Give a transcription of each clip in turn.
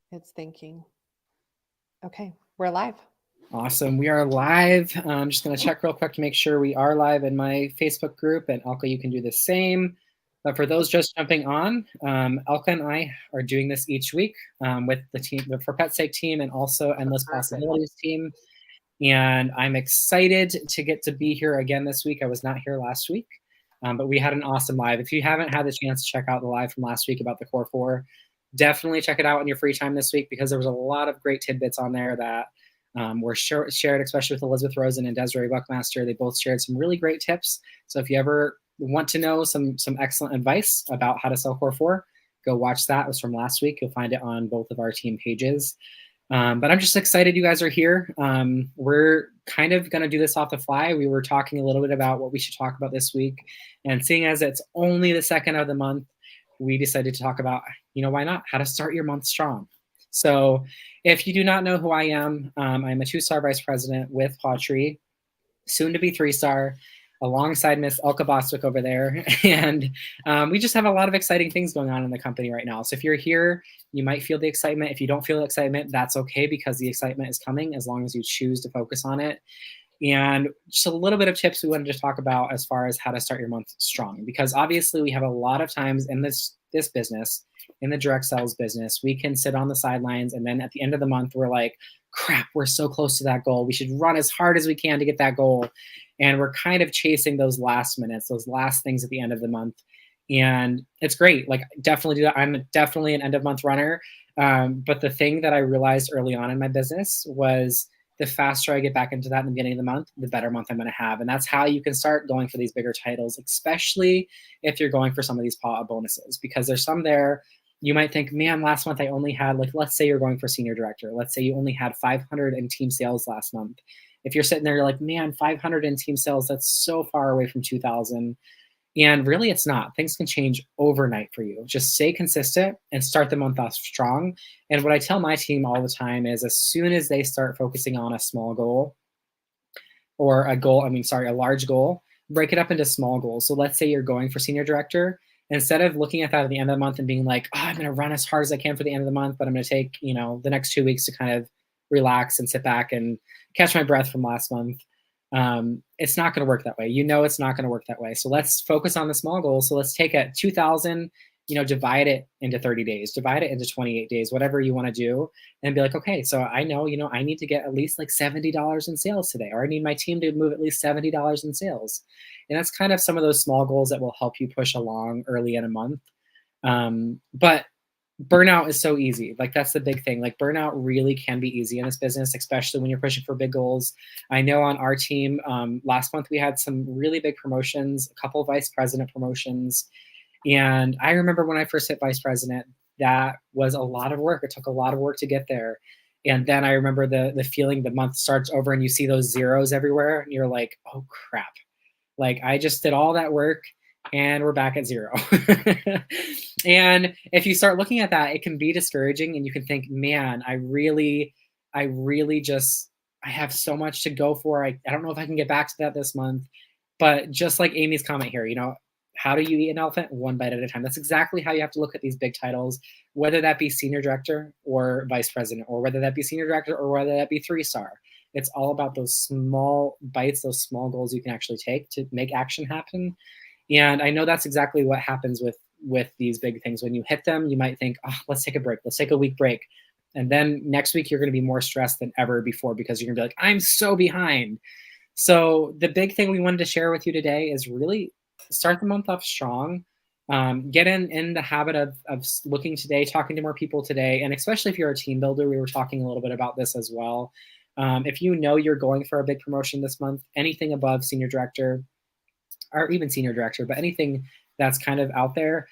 It's thinking. Okay, we're live. Awesome. We are live. I'm just going to check real quick to make sure we are live in my Facebook group, and Elka, you can do the same. But for those just jumping on, Elka and I are doing this each week with the team, the For Pet's Sake team, and also Endless Perfect. Possibilities team. And I'm excited to get to be here again this week. I was not here last week, but we had an awesome live. If you haven't had the chance to check out the live from last week about the Core 4, definitely check it out in your free time this week because there was a lot of great tidbits on there that were shared, especially with Elizabeth Rosen and Desiree Buckmaster. They both shared some really great tips. So if you ever want to know some excellent advice about how to sell Core 4, go watch that. It was from last week. You'll find it on both of our team pages. But I'm just excited you guys are here. We're kind of going to do this off the fly. We were talking a little bit about what we should talk about this week. And seeing as it's only the second of the month, we decided to talk about, why not? How to start your month strong. So if you do not know who I am, I'm a 2-star vice president with Pawtree, soon to be 3-star, alongside Miss Elka Bostwick over there. And we just have a lot of exciting things going on in the company right now. So if you're here, you might feel the excitement. If you don't feel the excitement, that's okay because the excitement is coming as long as you choose to focus on it. And just a little bit of tips we wanted to talk about as far as how to start your month strong, because obviously we have a lot of times in this business, in the direct sales business, we can sit on the sidelines and then at the end of the month we're like, crap, we're so close to that goal. We should run as hard as we can to get that goal. And we're kind of chasing those last minutes, those last things at the end of the month. And it's great. Like, definitely do that. I'm definitely an end of month runner. But the thing that I realized early on in my business was the faster I get back into that in the beginning of the month, the better month I'm going to have. And that's how you can start going for these bigger titles, especially if you're going for some of these pop-up bonuses, because there's some there. You might think, man, last month I only had, like, let's say you're going for senior director. Let's say you only had 500 in team sales last month. If you're sitting there, you're like, man, 500 in team sales, that's so far away from 2,000. And really, it's not. Things can change overnight for you. Just stay consistent and start the month off strong. And what I tell my team all the time is as soon as they start focusing on a small goal or a large goal, break it up into small goals. So let's say you're going for senior director. Instead of looking at that at the end of the month and being like, oh, I'm going to run as hard as I can for the end of the month, but I'm going to take, the next 2 weeks to kind of relax and sit back and catch my breath from last month. It's not going to work that way. It's not going to work that way. So let's focus on the small goals. So let's take a 2,000, divide it into 30 days, divide it into 28 days, whatever you want to do, and be like, okay, so I know, I need to get at least like $70 in sales today, or I need my team to move at least $70 in sales. And that's kind of some of those small goals that will help you push along early in a month. But burnout is so easy. Like, that's the big thing. Like, burnout really can be easy in this business, especially when you're pushing for big goals. I know on our team, last month we had some really big promotions, a couple of vice president promotions. And I remember when I first hit vice president, that was a lot of work. It took a lot of work to get there. And then I remember the feeling the month starts over and you see those zeros everywhere and you're like, oh crap. Like, I just did all that work and we're back at zero. And if you start looking at that, it can be discouraging and you can think, man, I have so much to go for. I don't know if I can get back to that this month. But just like Amy's comment here, how do you eat an elephant? One bite at a time. That's exactly how you have to look at these big titles, whether that be senior director or vice president, or whether that be senior director or whether that be 3-star. It's all about those small bites, those small goals you can actually take to make action happen. And I know that's exactly what happens with these big things. When you hit them, you might think, oh, let's take a break. Let's take a week break. And then next week, you're going to be more stressed than ever before because you're going to be like, I'm so behind. So the big thing we wanted to share with you today is really start the month off strong. Get in the habit of looking today, talking to more people today. And especially if you're a team builder, we were talking a little bit about this as well. If you're going for a big promotion this month, anything above senior director, or even senior director, but anything that's kind of out there,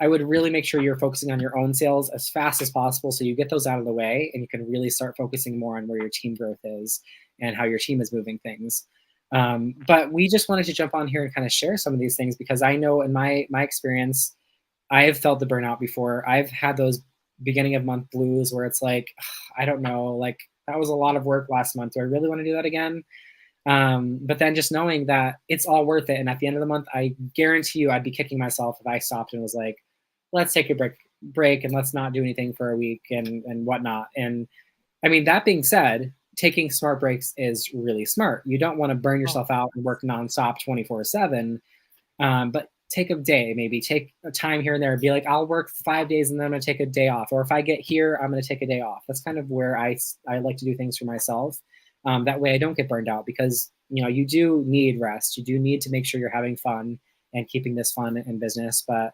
I would really make sure you're focusing on your own sales as fast as possible so you get those out of the way and you can really start focusing more on where your team growth is and how your team is moving things. But we just wanted to jump on here and kind of share some of these things because I know in my experience, I have felt the burnout before. I've had those beginning of month blues where it's like, I don't know, like that was a lot of work last month. Do I really want to do that again? But then just knowing that it's all worth it. And at the end of the month, I guarantee you I'd be kicking myself if I stopped and was like, let's take a break. break and let's not do anything for a week and whatnot. And I mean, that being said, taking smart breaks is really smart. You don't want to burn Oh, yourself out and work nonstop 24/7. But take a day, maybe take a time here and there. Be like, I'll work 5 days and then I'm going to take a day off. Or if I get here, I'm going to take a day off. That's kind of where I like to do things for myself. That way I don't get burned out, because you do need rest. You do need to make sure you're having fun and keeping this fun in business. But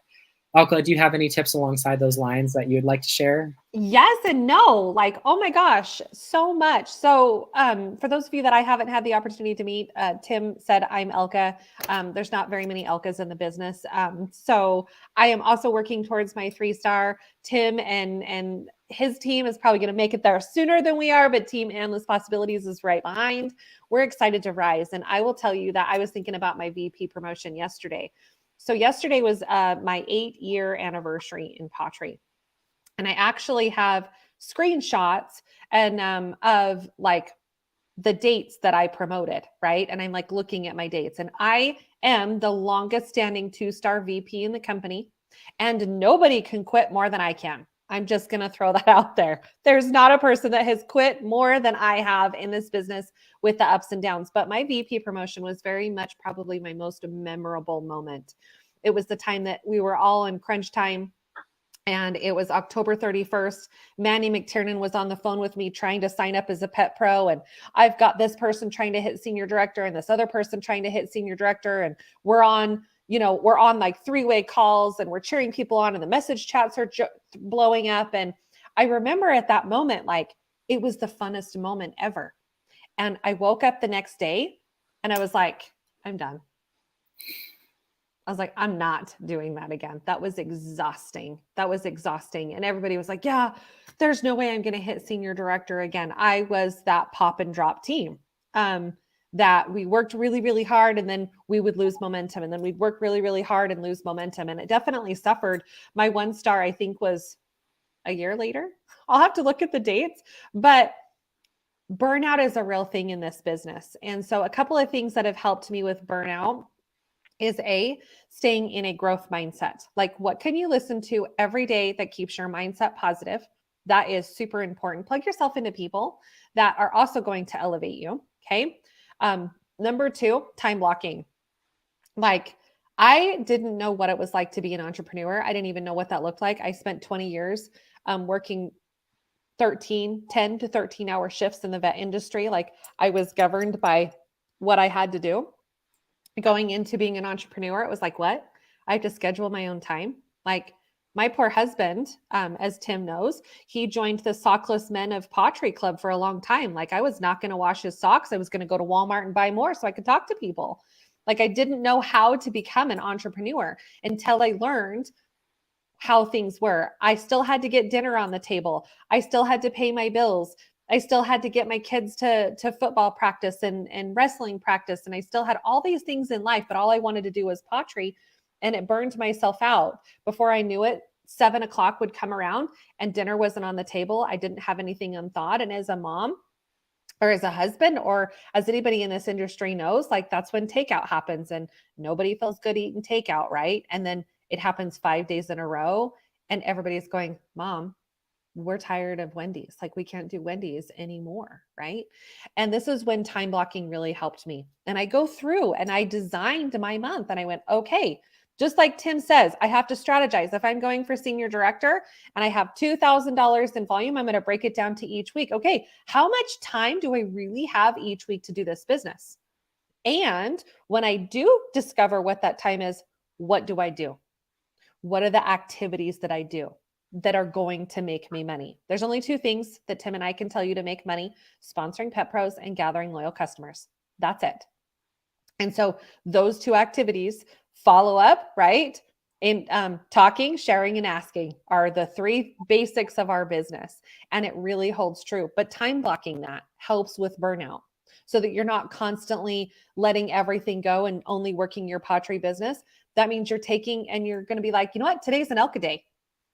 Alka, do you have any tips alongside those lines that you'd like to share? yes and no. Like, oh my gosh, so much. So, for those of you that I haven't had the opportunity to meet, Tim said I'm Elka. There's not very many Elkas in the business. So I am also working towards my 3-star. Tim and his team is probably going to make it there sooner than we are, but Team Endless Possibilities is right behind. We're excited to rise. And I will tell you that I was thinking about my VP promotion yesterday. So yesterday was my 8-year anniversary in pottery. And I actually have screenshots and of like the dates that I promoted, right? And I'm like looking at my dates, and I am the longest standing 2-star VP in the company, and nobody can quit more than I can. I'm just going to throw that out there. There's not a person that has quit more than I have in this business with the ups and downs. But my VP promotion was very much probably my most memorable moment. It was the time that we were all in crunch time, and it was October 31st. Manny McTiernan was on the phone with me trying to sign up as a pet pro. And I've got this person trying to hit senior director and this other person trying to hit senior director. And we're on like 3-way calls, and we're cheering people on, and the message chats are blowing up. And I remember at that moment, like, it was the funnest moment ever. And I woke up the next day and I was like, I'm done. I was like, I'm not doing that again. That was exhausting. And everybody was like, yeah, there's no way I'm going to hit senior director again. I was that pop and drop team, that we worked really, really hard, and then we would lose momentum. And then we'd work really, really hard and lose momentum. And it definitely suffered. My 1-star, I think, was a year later. I'll have to look at the dates, but burnout is a real thing in this business. And so a couple of things that have helped me with burnout is staying in a growth mindset. Like, what can you listen to every day that keeps your mindset positive? That is super important. Plug yourself into people that are also going to elevate you. Okay. Number 2, time blocking. Like, I didn't know what it was like to be an entrepreneur. I didn't even know what that looked like. I spent 20 years working 10 to 13 hour shifts in the vet industry. Like, I was governed by what I had to do. Going into being an entrepreneur, it was like, what? I have to schedule my own time. Like, my poor husband, as Tim knows, he joined the Sockless Men of Pottery Club for a long time. Like, I was not going to wash his socks. I was going to go to Walmart and buy more so I could talk to people. Like, I didn't know how to become an entrepreneur until I learned how things were. I still had to get dinner on the table. I still had to pay my bills. I still had to get my kids to football practice and wrestling practice. And I still had all these things in life, but all I wanted to do was pottery. And it burned myself out. Before I knew it, 7 o'clock would come around and dinner wasn't on the table. I didn't have anything unthawed. And as a mom, or as a husband, or as anybody in this industry knows, like, that's when takeout happens, and nobody feels good eating takeout, right? And then it happens 5 days in a row, and everybody's going, Mom, we're tired of Wendy's. Like, we can't do Wendy's anymore, right? And this is when time blocking really helped me. And I go through and I designed my month, and I went, okay, just like Tim says, I have to strategize. If I'm going for senior director and I have $2,000 in volume, I'm going to break it down to each week. Okay, how much time do I really have each week to do this business? And when I do discover what that time is, what do I do? What are the activities that I do that are going to make me money? There's only 2 things that Tim and I can tell you to make money: sponsoring pet pros and gathering loyal customers. That's it. And so those 2 activities, follow up, right? In talking, sharing, and asking are the 3 basics of our business. And it really holds true. But time blocking that helps with burnout, so that you're not constantly letting everything go and only working your pottery business. That means you're taking, and you're going to be like, you know what, today's an Elka day,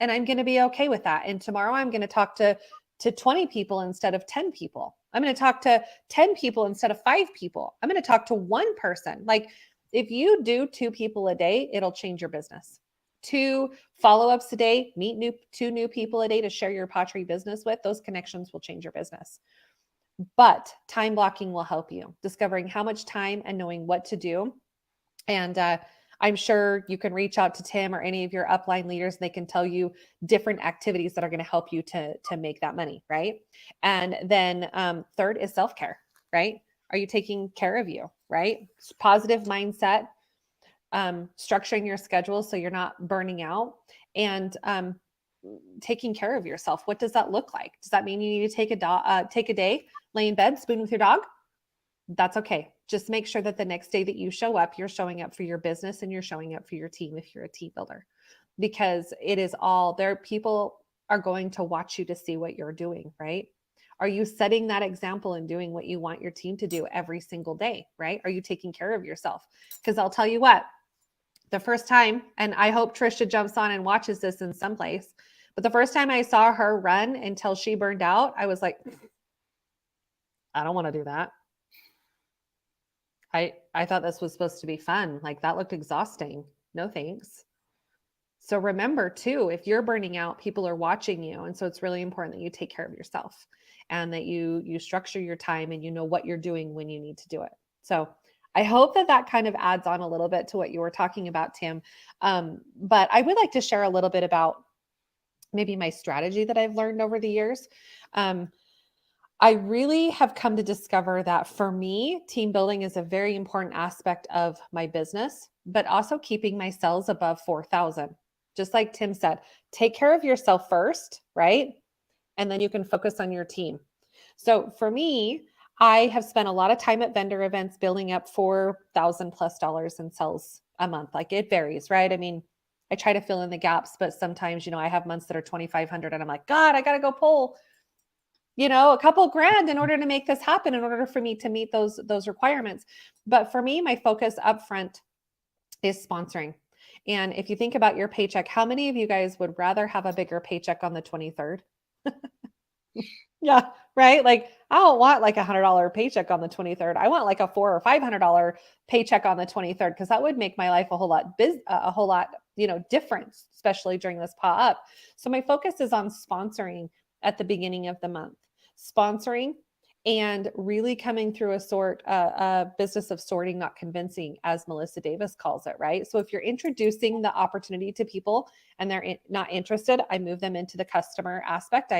and I'm going to be okay with that. And tomorrow I'm going to talk to 20 people instead of 10 people. I'm going to talk to 10 people instead of 5 people. I'm going to talk to 1 person. Like, if you do 2 people a day, it'll change your business. 2 follow-ups a day, meet 2 new people a day to share your pottery business with. Those connections will change your business. But time blocking will help you, discovering how much time and knowing what to do. And I'm sure you can reach out to Tim or any of your upline leaders. They can tell you different activities that are going to help you to make that money, right? And then third is self-care, right? Are you taking care of you, right? Positive mindset, structuring your schedule so you're not burning out, and taking care of yourself. What does that look like? Does that mean you need to take a day, lay in bed, spoon with your dog? That's okay. Just make sure that the next day that you show up, you're showing up for your business and you're showing up for your team if you're a team builder, because it is all there. People are going to watch you to see what you're doing, right? Are you setting that example and doing what you want your team to do every single day, right? Are you taking care of yourself? Because I'll tell you what, the first time, and I hope Trisha jumps on and watches this in some place, but the first time I saw her run until she burned out, I was like, I don't want to do that. I thought this was supposed to be fun. Like, that looked exhausting. No thanks. So remember too, if you're burning out, people are watching you. And so it's really important that you take care of yourself and that you structure your time and you know what you're doing when you need to do it. So I hope that kind of adds on a little bit to what you were talking about, Tim. But I would like to share a little bit about maybe my strategy that I've learned over the years. I really have come to discover that for me, team building is a very important aspect of my business, but also keeping my sales above 4,000. Just like Tim said, take care of yourself first, right? And then you can focus on your team. So for me, I have spent a lot of time at vendor events building up $4,000+ in sales a month. Like, it varies, right? I mean, I try to fill in the gaps, but sometimes, I have months that are 2,500 and I'm like, God, I got to go pull a couple grand in order to make this happen, in order for me to meet those requirements. But for me, my focus up front is sponsoring. And if you think about your paycheck, how many of you guys would rather have a bigger paycheck on the 23rd? Yeah, right. Like, I don't want like $100 paycheck on the 23rd. I want like a $400 or $500 paycheck on the 23rd, because that would make my life a whole lot different, especially during this pop up. So my focus is on sponsoring at the beginning of the month, sponsoring and really coming through a business of sorting, not convincing, as Melissa Davis calls it, right? So if you're introducing the opportunity to people and they're not interested, I move them into the customer aspect.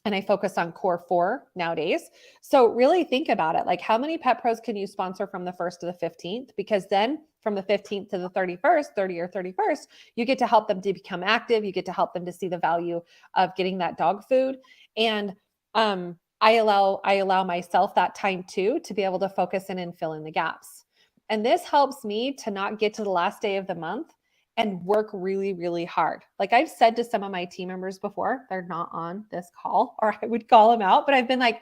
And I focus on core 4 nowadays. So really think about it. Like, how many pet pros can you sponsor from the 1st to the 15th? Because then from the 15th to the 31st, 30 or 31st, you get to help them to become active. You get to help them to see the value of getting that dog food. And I allow myself that time too, to be able to focus in and fill in the gaps. And this helps me to not get to the last day of the month and work really, really hard. Like, I've said to some of my team members before, they're not on this call, or I would call them out, but I've been like,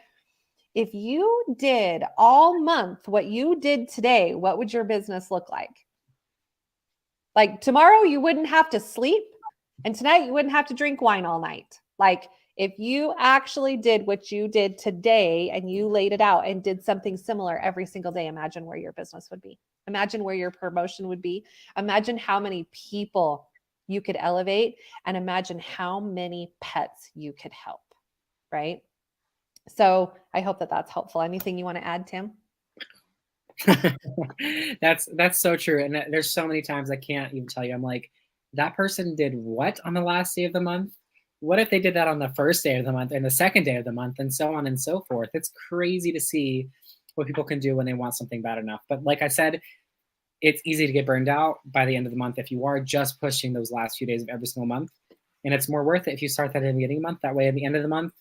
if you did all month what you did today, what would your business look like? Like, tomorrow you wouldn't have to sleep, and tonight you wouldn't have to drink wine all night. Like, if you actually did what you did today and you laid it out and did something similar every single day, imagine where your business would be. Imagine where your promotion would be. Imagine how many people you could elevate, and imagine how many pets you could help, right? So I hope that that's helpful. Anything you want to add, Tim? That's so true. And there's so many times I can't even tell you. I'm like, that person did what on the last day of the month? What if they did that on the first day of the month and the second day of the month, and so on and so forth? It's crazy to see what people can do when they want something bad enough. But like I said, it's easy to get burned out by the end of the month if you are just pushing those last few days of every single month. And it's more worth it if you start that at the beginning of the month. That way, at the end of the month,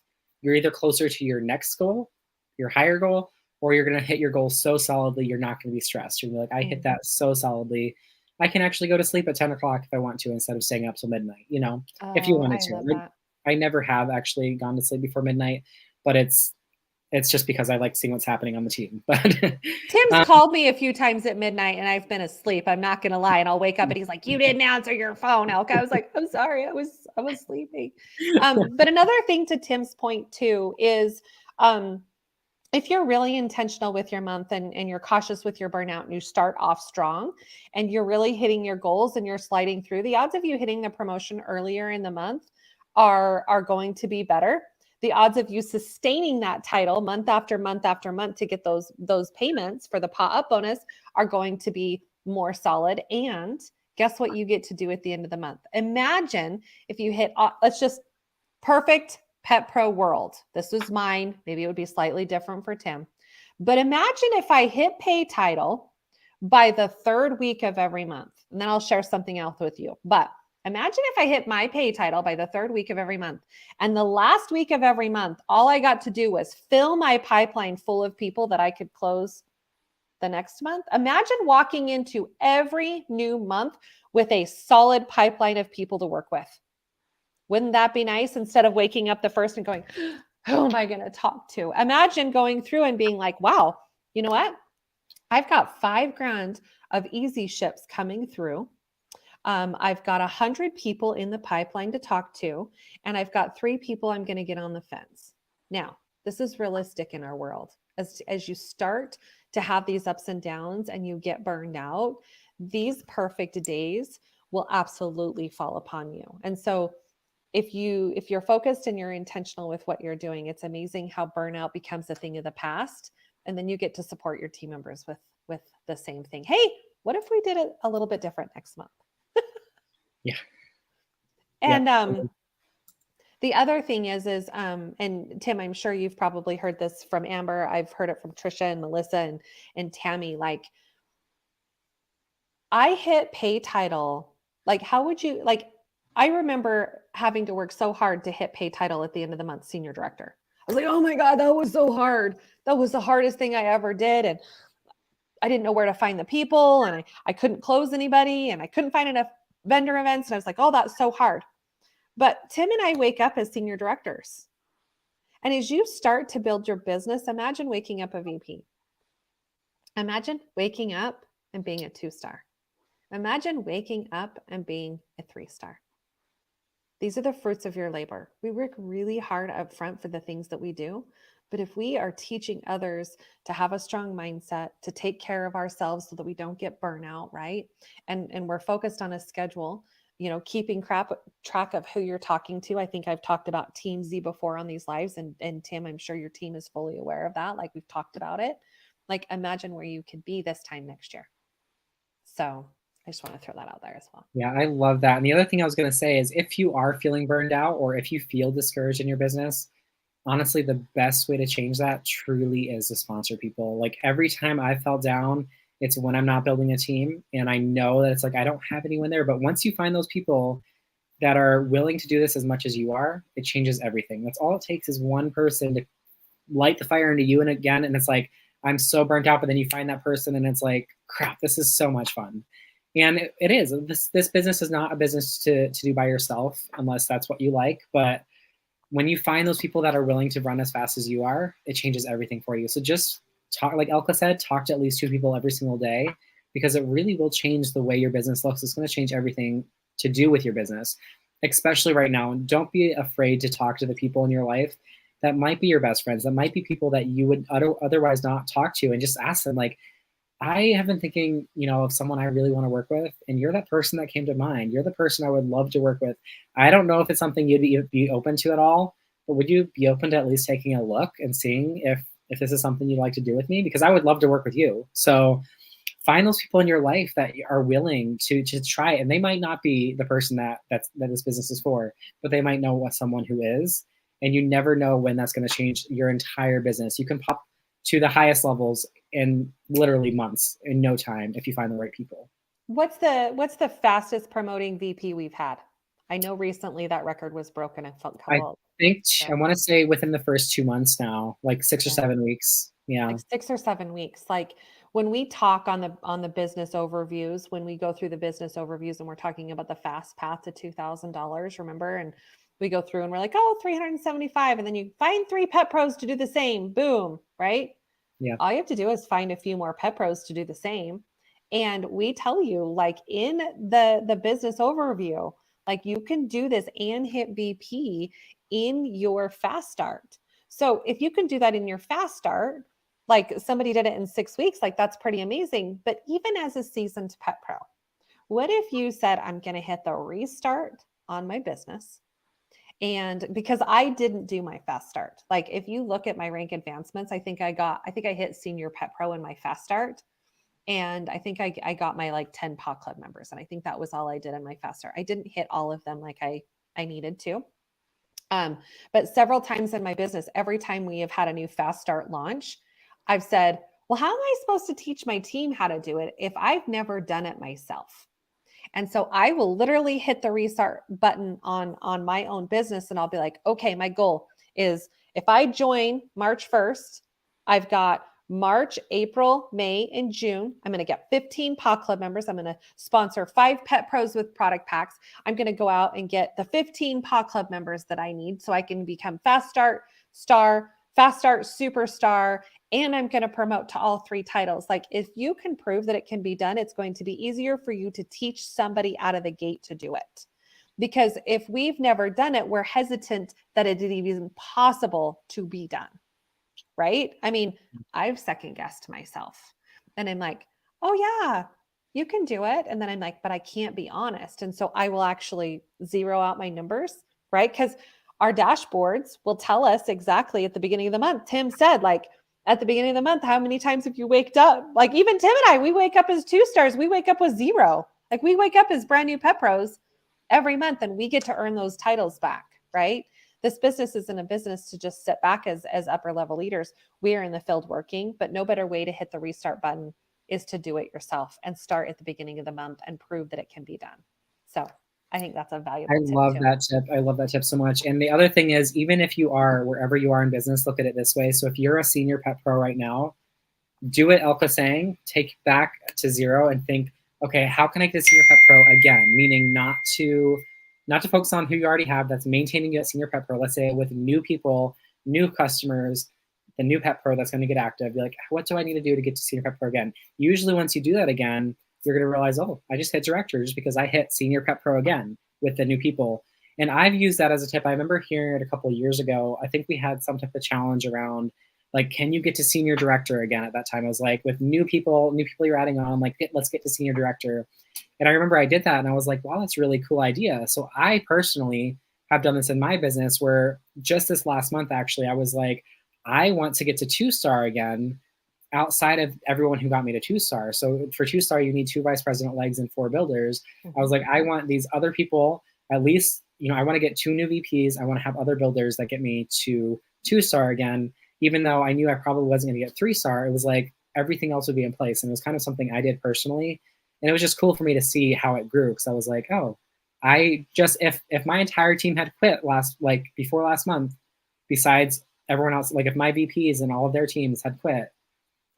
you're either closer to your next goal, your higher goal, or you're going to hit your goal so solidly, you're not going to be stressed. You're going to be like, I hit that so solidly. I can actually go to sleep at 10 o'clock if I want to, instead of staying up till midnight, if you wanted to. I never have actually gone to sleep before midnight, but it's just because I like seeing what's happening on the team. But Tim's called me a few times at midnight and I've been asleep. I'm not going to lie. And I'll wake up and he's like, you didn't answer your phone, Elka. I was like, I'm sorry. I was sleeping. But another thing to Tim's point too is, if you're really intentional with your month and you're cautious with your burnout and you start off strong and you're really hitting your goals and you're sliding through, the odds of you hitting the promotion earlier in the month are going to be better. The odds of you sustaining that title month after month after month to get those payments for the paw up bonus are going to be more solid. And guess what you get to do at the end of the month? Imagine if you hit, let's just perfect pet pro world. This was mine. Maybe it would be slightly different for Tim. But imagine if I hit pay title by the third week of every month. And then I'll share something else with you. But imagine if I hit my pay title by the third week of every month. And the last week of every month, all I got to do was fill my pipeline full of people that I could close the next month. Imagine walking into every new month with a solid pipeline of people to work with. Wouldn't that be nice? Instead of waking up the first and going, who am I going to talk to? Imagine going through and being like, wow, you know what? I've got $5,000 of easy ships coming through. I've got 100 people in the pipeline to talk to, and I've got 3 people I'm going to get on the fence. Now, this is realistic in our world. As you start to have these ups and downs and you get burned out, these perfect days will absolutely fall upon you. And so if you're focused and you're intentional with what you're doing, it's amazing how burnout becomes a thing of the past, and then you get to support your team members with the same thing. Hey, what if we did it a little bit different next month? Yeah. And the other thing is and Tim, I'm sure you've probably heard this from Amber. I've heard it from Trisha and Melissa and Tammy. Like, I hit pay title. Like, how would you like? I remember having to work so hard to hit pay title at the end of the month, senior director. I was like, oh my God, that was so hard. That was the hardest thing I ever did. And I didn't know where to find the people, and I couldn't close anybody, and I couldn't find enough vendor events. And I was like, oh, that's so hard. But Tim and I wake up as senior directors. And as you start to build your business, imagine waking up a VP. Imagine waking up and being a 2-star. Imagine waking up and being a 3-star. These are the fruits of your labor. We work really hard up front for the things that we do. But if we are teaching others to have a strong mindset, to take care of ourselves so that we don't get burnout, right? And we're focused on a schedule, keeping track of who you're talking to. I think I've talked about Team Z before on these lives. And Tim, I'm sure your team is fully aware of that. Like, we've talked about it. Like, imagine where you could be this time next year. So I just want to throw that out there as well. Yeah, I love that. And the other thing I was going to say is, if you are feeling burned out or if you feel discouraged in your business, honestly, the best way to change that truly is to sponsor people. Like, every time I felt down, it's when I'm not building a team, and I know that it's like I don't have anyone there. But once you find those people that are willing to do this as much as you are, it changes everything. That's all it takes, is one person to light the fire into you. And again, and it's like, I'm so burnt out, but then you find that person and it's like, crap, this is so much fun. And it is. This business is not a business to do by yourself, unless that's what you like. But when you find those people that are willing to run as fast as you are, it changes everything for you. So just talk, like Elka said, talk to at least 2 people every single day, because it really will change the way your business looks. It's going to change everything to do with your business, especially right now. And don't be afraid to talk to the people in your life that might be your best friends, that might be people that you would otherwise not talk to, and just ask them, like, I have been thinking, of someone I really want to work with, and you're that person that came to mind. You're the person I would love to work with. I don't know if it's something you'd be open to at all, but would you be open to at least taking a look and seeing if this is something you'd like to do with me? Because I would love to work with you. So find those people in your life that are willing to try it. And they might not be the person that this business is for, but they might know what someone who is. And you never know when that's going to change your entire business. You can pop to the highest levels in literally months, in no time, if you find the right people. What's the fastest promoting VP we've had? I know recently that record was broken a couple. I want to say within the first 2 months now, like 6 or 7 weeks. Yeah. Like 6 or 7 weeks. Like, when we talk on the business overviews, when we go through the business overviews and we're talking about the fast path to $2,000, remember? And we go through and we're like, oh, 375. And then you find 3 pet pros to do the same. Boom. Right. Yeah. All you have to do is find a few more pet pros to do the same. And we tell you, like, in the business overview, like, you can do this and hit VP in your fast start. So if you can do that in your fast start, like somebody did it in 6 weeks, like that's pretty amazing. But even as a seasoned pet pro, what if you said, I'm going to hit the restart on my business? And because I didn't do my fast start, like if you look at my rank advancements, I think I hit senior pet pro in my fast start. And I think I got my like 10 pod club members. And I think that was all I did in my fast start. I didn't hit all of them like I needed to. But several times in my business, every time we have had a new fast start launch, I've said, well, how am I supposed to teach my team how to do it if I've never done it myself? And so I will literally hit the restart button on my own business and I'll be like, okay, my goal is if I join March 1st, I've got March, April, May, and June. I'm going to get 15 pod club members. I'm going to sponsor 5 pet pros with product packs. I'm going to go out and get the 15 pod club members that I need so I can become fast start star, fast start superstar, and I'm going to promote to all 3 titles. Like if you can prove that it can be done, it's going to be easier for you to teach somebody out of the gate to do it. Because if we've never done it, we're hesitant that it is even possible to be done. Right? I mean, I've second guessed myself and I'm like, oh yeah, you can do it. And then I'm like, but I can't be honest. And so I will actually zero out my numbers, right? Because our dashboards will tell us exactly at the beginning of the month. Tim said, like, at the beginning of the month, how many times have you waked up? Like, even Tim and I, we wake up as 2 stars, we wake up with 0. Like, we wake up as brand new pet pros every month and we get to earn those titles back, right? This business isn't a business to just sit back as upper level leaders. We are in the field working, but no better way to hit the restart button is to do it yourself and start at the beginning of the month and prove that it can be done. So I think that's a valuable tip love too. that tip. I love that tip so much. And the other thing is, even if you are wherever you are in business, look at it this way. So if you're a senior pet pro right now, do what Elka's saying, take back to 0 and think, okay, how can I get a senior pet pro again? Meaning not to focus on who you already have, that's maintaining you at senior pet pro. Let's say with new people, new customers, the new pet pro that's going to get active. Be like, what do I need to do to get to senior pet pro again? Usually once you do that again, you're going to realize, oh, I just hit director just because I hit senior pet pro again with the new people. And I've used that as a tip. I remember hearing it a couple of years ago. I think we had some type of challenge around, like, can you get to senior director again at that time? I was like, with new people you're adding on, like, let's get to senior director. And I remember I did that and I was like, wow, that's a really cool idea. So I personally have done this in my business where just this last month, actually, I was like, I want to get to 2-star again outside of everyone who got me to 2-star. So for 2-star, you need 2 vice president legs and 4 builders. Mm-hmm. I was like, I want these other people, at least, I want to get 2 new VPs. I want to have other builders that get me to 2-star again. Even though I knew I probably wasn't going to get 3-star, it was like everything else would be in place. And it was kind of something I did personally. And it was just cool for me to see how it grew. Because I was like, oh, I just, if my entire team had quit before last month, besides everyone else, like if my VPs and all of their teams had quit,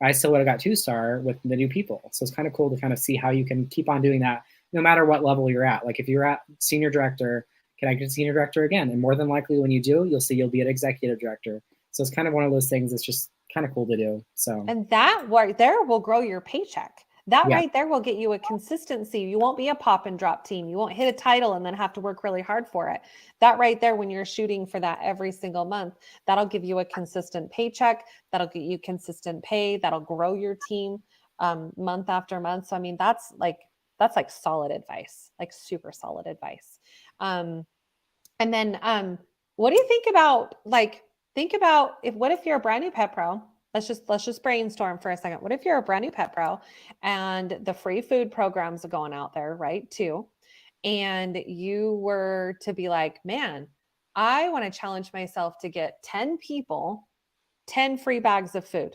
I still would have got 2-star with the new people. So it's kind of cool to kind of see how you can keep on doing that no matter what level you're at. Like if you're at senior director, can I get senior director again? And more than likely when you do, you'll see you'll be an executive director. So it's kind of one of those things that's just kind of cool to do. So, and that right there will grow your paycheck. That yeah. right there will get you a consistency. You won't be a pop and drop team. You won't hit a title and then have to work really hard for it. That right there, when you're shooting for that every single month, that'll give you a consistent paycheck. That'll get you consistent pay. That'll grow your team month after month. So, I mean, that's like solid advice, like super solid advice. And then what do you think about what if you're a brand new pet pro? Let's just brainstorm for a second. What if you're a brand new pet pro and the free food programs are going out there, right? Too. And you were to be like, man, I want to challenge myself to get 10 people, 10 free bags of food.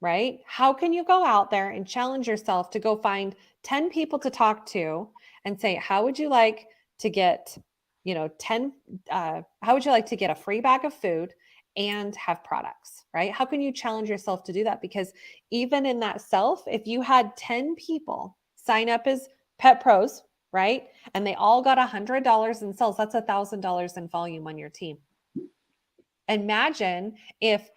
Right? How can you go out there and challenge yourself to go find 10 people to talk to and say, how would you like to get, 10, how would you like to get a free bag of food and have products, right? How can you challenge yourself to do that? Because even in that self, if you had 10 people sign up as pet pros, right? And they all got $100 in sales, that's $1,000 in volume on your team. Imagine if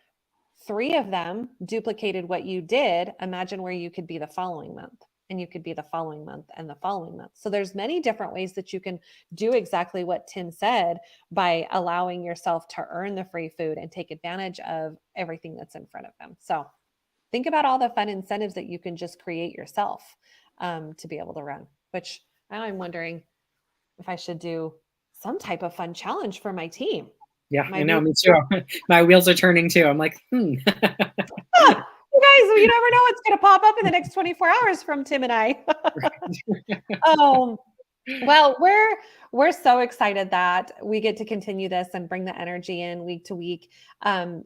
3 of them duplicated what you did. Imagine where you could be the following month. and you could be the following month and the following month. So there's many different ways that you can do exactly what Tim said by allowing yourself to earn the free food and take advantage of everything that's in front of them. So think about all the fun incentives that you can just create yourself to be able to run, which now I'm wondering if I should do some type of fun challenge for my team. Yeah, I know, me too. My wheels are turning too. I'm like, You guys, you never know what's going to pop up in the next 24 hours from Tim and I. Well, we're so excited that we get to continue this and bring the energy in week to week.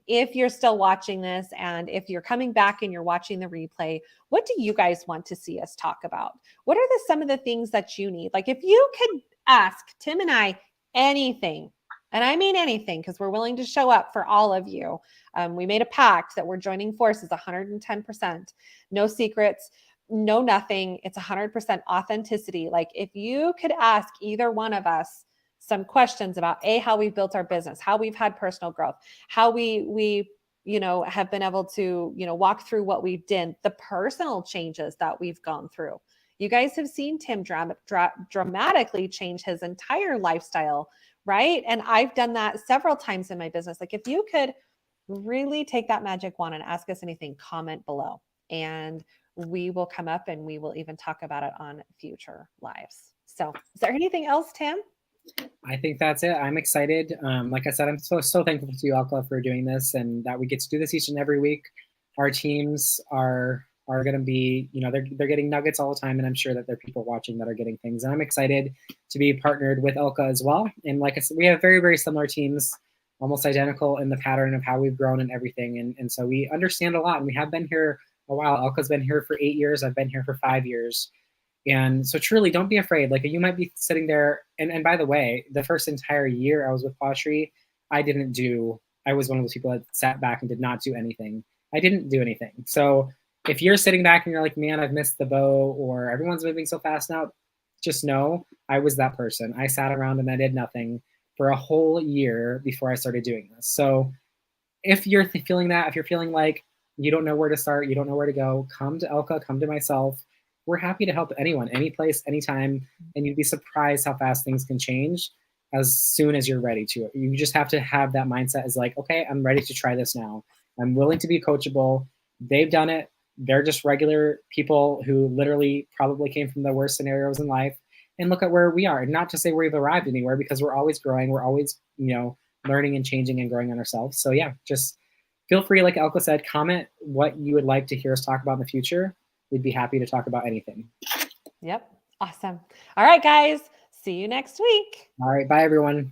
If you're still watching this and if you're coming back and you're watching the replay, what do you guys want to see us talk about? What are some of the things that you need? Like if you could ask Tim and I anything, and I mean anything, because we're willing to show up for all of you. We made a pact that we're joining forces 110%, no secrets, no nothing. It's 100% authenticity. Like if you could ask either one of us some questions about how we've built our business, how we've had personal growth, how we have been able to walk through what we've done, the personal changes that we've gone through. You guys have seen Tim dramatically change his entire lifestyle, right? And I've done that several times in my business. Like if you could really take that magic wand and ask us anything, comment below and we will come up and we will even talk about it on future lives. So is there anything else, Tim? I think that's it. I'm excited. Like I said, I'm so thankful to you, Alka, for doing this and that we get to do this each and every week. Our teams are going to be, they're getting nuggets all the time, and I'm sure that there are people watching that are getting things. And I'm excited to be partnered with Alka as well. And like I said, we have very, very similar teams, almost identical in the pattern of how we've grown and everything. And so we understand a lot, and we have been here a while. Alka's been here for 8 years. I've been here for 5 years. And so truly don't be afraid. Like you might be sitting there. And by the way, the first entire year I was with Quashri, I was one of those people that sat back and did not do anything. I didn't do anything. So if you're sitting back and you're like, man, I've missed the boat, or everyone's moving so fast now, just know I was that person. I sat around and I did nothing for a whole year before I started doing this. So if you're feeling that, if you're feeling like you don't know where to start, you don't know where to go, come to Alka, come to myself. We're happy to help anyone, any place, anytime. And you'd be surprised how fast things can change as soon as you're ready to. You just have to have that mindset as like, okay, I'm ready to try this now. I'm willing to be coachable. They've done it. They're just regular people who literally probably came from the worst scenarios in life. And look at where we are. And not to say we've arrived anywhere, because we're always growing. We're always, learning and changing and growing on ourselves. So yeah, just feel free, like Alka said, comment what you would like to hear us talk about in the future. We'd be happy to talk about anything. Yep. Awesome. All right, guys. See you next week. All right. Bye, everyone.